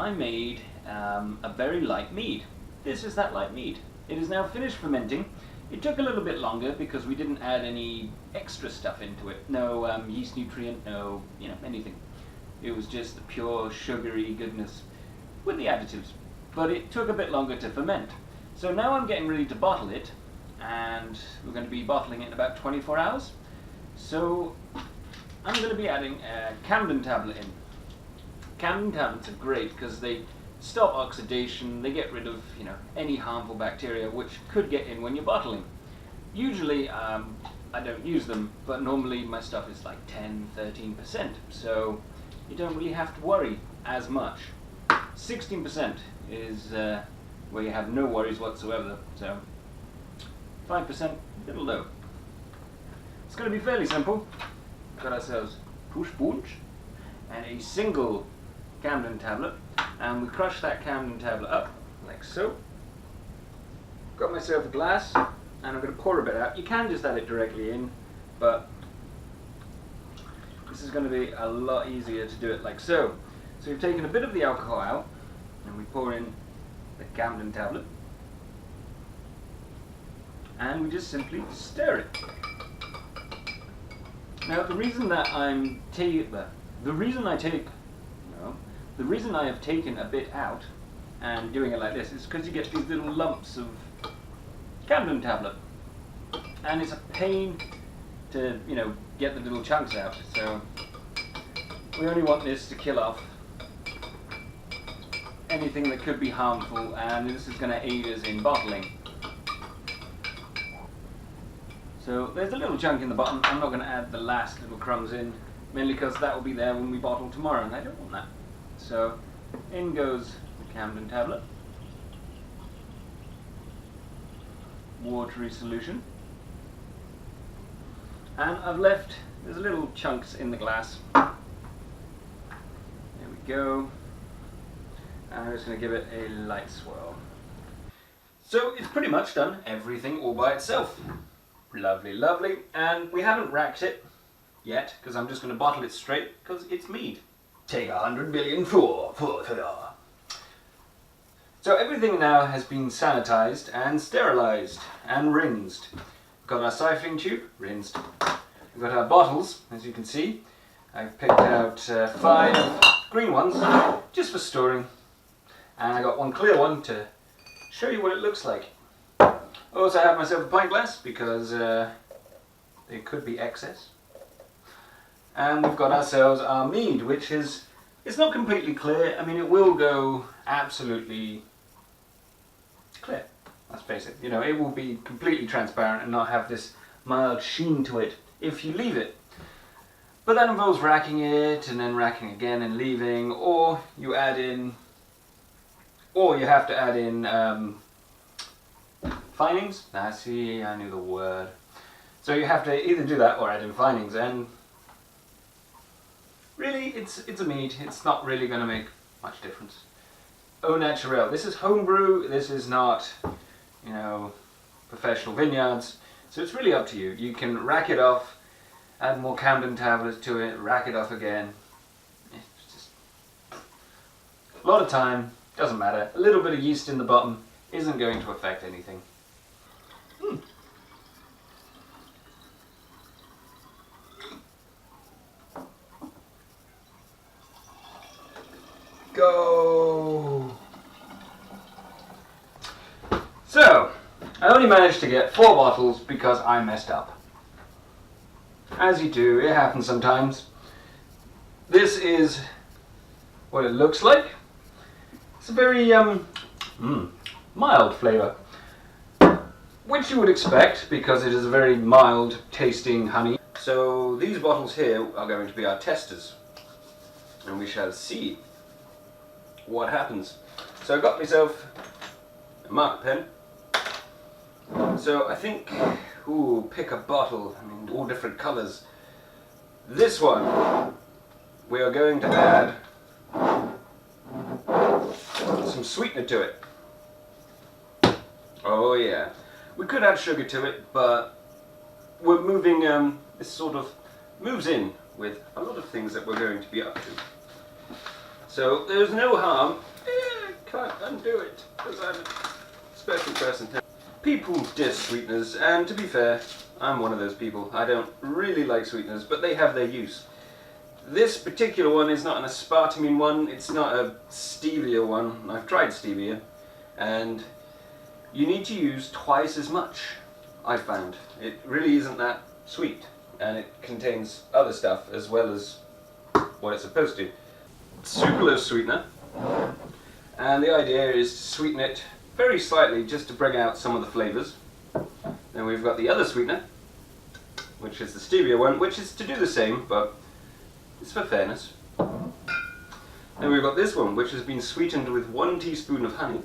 I made a very light mead. This is that light mead. It is now finished fermenting. It took a little bit longer because we didn't add any extra stuff into it. No yeast nutrient, no, anything. It was just the pure sugary goodness with the additives. But it took a bit longer to ferment. So now I'm getting ready to bottle it, and we're going to be bottling it in about 24 hours. So I'm going to be adding a Camden tablet in. Camden tablets are great because they stop oxidation, they get rid of any harmful bacteria which could get in when you're bottling. Usually I don't use them, but normally my stuff is like 10-13%, so you don't really have to worry as much. 16% is where you have no worries whatsoever, so 5%, a little low. It's going to be fairly simple. We've got ourselves push punch and a single Camden tablet, and we crush that Camden tablet up like so. Got myself a glass, and I'm going to pour a bit out. You can just add it directly in, but this is going to be a lot easier to do it like so. So we've taken a bit of the alcohol out, and we pour in the Camden tablet, and we just simply stir it. Now the reason that the reason I have taken a bit out and doing it like this is because you get these little lumps of Camden tablet, and it's a pain to get the little chunks out. So we only want this to kill off anything that could be harmful, and this is going to aid us in bottling. So there's a little chunk in the bottom. I'm not going to add the last little crumbs in, mainly because that will be there when we bottle tomorrow, and I don't want that. So in goes the Camden tablet. Watery solution. And I've left, there's little chunks in the glass. There we go. And I'm just going to give it a light swirl. So it's pretty much done everything all by itself. Lovely, lovely. And we haven't racked it yet, because I'm just going to bottle it straight, because it's mead. Take 100 billion for. So everything now has been sanitized and sterilized and rinsed. We've got our siphoning tube, rinsed. We've got our bottles, as you can see. I've picked out 5 green ones, just for storing. And I got one clear one to show you what it looks like. I also have myself a pint glass, because there could be excess. And we've got ourselves our mead, which is, it's not completely clear. I mean, it will go absolutely clear. Let's face it. It will be completely transparent and not have this mild sheen to it if you leave it. But that involves racking it and then racking again and leaving, or you have to add in finings. See, I knew the word. So you have to either do that or add in finings, and really, it's a mead. It's not really going to make much difference. Au naturel. This is homebrew. This is not, professional vineyards. So it's really up to you. You can rack it off, add more Camden tablets to it, rack it off again. It's just a lot of time. Doesn't matter. A little bit of yeast in the bottom isn't going to affect anything. Go! So, I only managed to get 4 bottles because I messed up. As you do, it happens sometimes. This is what it looks like. It's a very mild flavour, which you would expect because it is a very mild tasting honey. So these bottles here are going to be our testers, and we shall see what happens. So I got myself a marker pen. So I think, pick a bottle. I mean, all different colours. This one, we are going to add some sweetener to it. Oh yeah. We could add sugar to it, but we're moving, this sort of moves in with a lot of things that we're going to be up to. So there's no harm can't undo it because I'm a special person. People diss sweeteners, and to be fair, I'm one of those people. I don't really like sweeteners, but they have their use. This particular one is not an aspartame one, it's not a stevia one. I've tried stevia, and you need to use twice as much, I found. It really isn't that sweet, and it contains other stuff as well as what it's supposed to. Sucralose sweetener, and the idea is to sweeten it very slightly just to bring out some of the flavours. Then we've got the other sweetener, which is the stevia one, which is to do the same, but it's for fairness. Then we've got this one, which has been sweetened with 1 teaspoon of honey.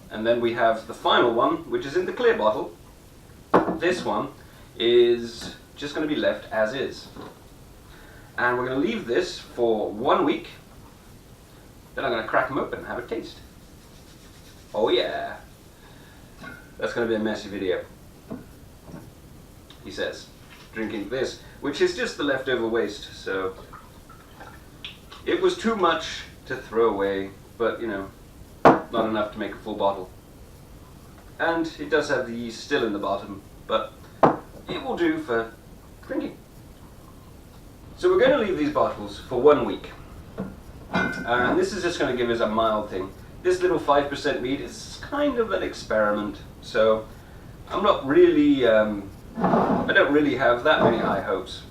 And then we have the final one, which is in the clear bottle. This one is just going to be left as is. And we're going to leave this for 1 week. Then I'm going to crack them open and have a taste. Oh yeah! That's going to be a messy video. He says, drinking this, which is just the leftover waste, so it was too much to throw away, but you know, not enough to make a full bottle. And it does have the yeast still in the bottom, but it will do for drinking. So we're going to leave these bottles for 1 week. And this is just going to give us a mild thing. This little 5% mead is kind of an experiment, so I'm not really, I don't really have that many high hopes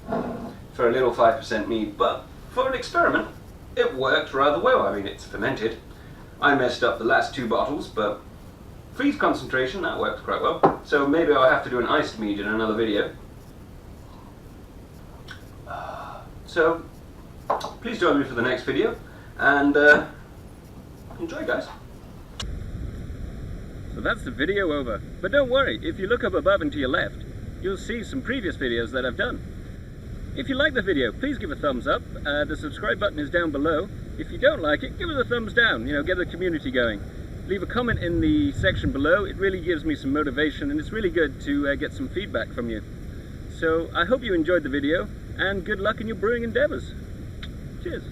for a little 5% mead, but for an experiment, it worked rather well. I mean, it's fermented. I messed up the last 2 bottles, but freeze concentration, that worked quite well. So maybe I'll have to do an iced mead in another video. So, please join me for the next video, and enjoy, guys. So that's the video over. But don't worry, if you look up above and to your left, you'll see some previous videos that I've done. If you like the video, please give a thumbs up. The subscribe button is down below. If you don't like it, give it a thumbs down, get the community going. Leave a comment in the section below. It really gives me some motivation, and it's really good to get some feedback from you. So I hope you enjoyed the video, and good luck in your brewing endeavors. Cheers.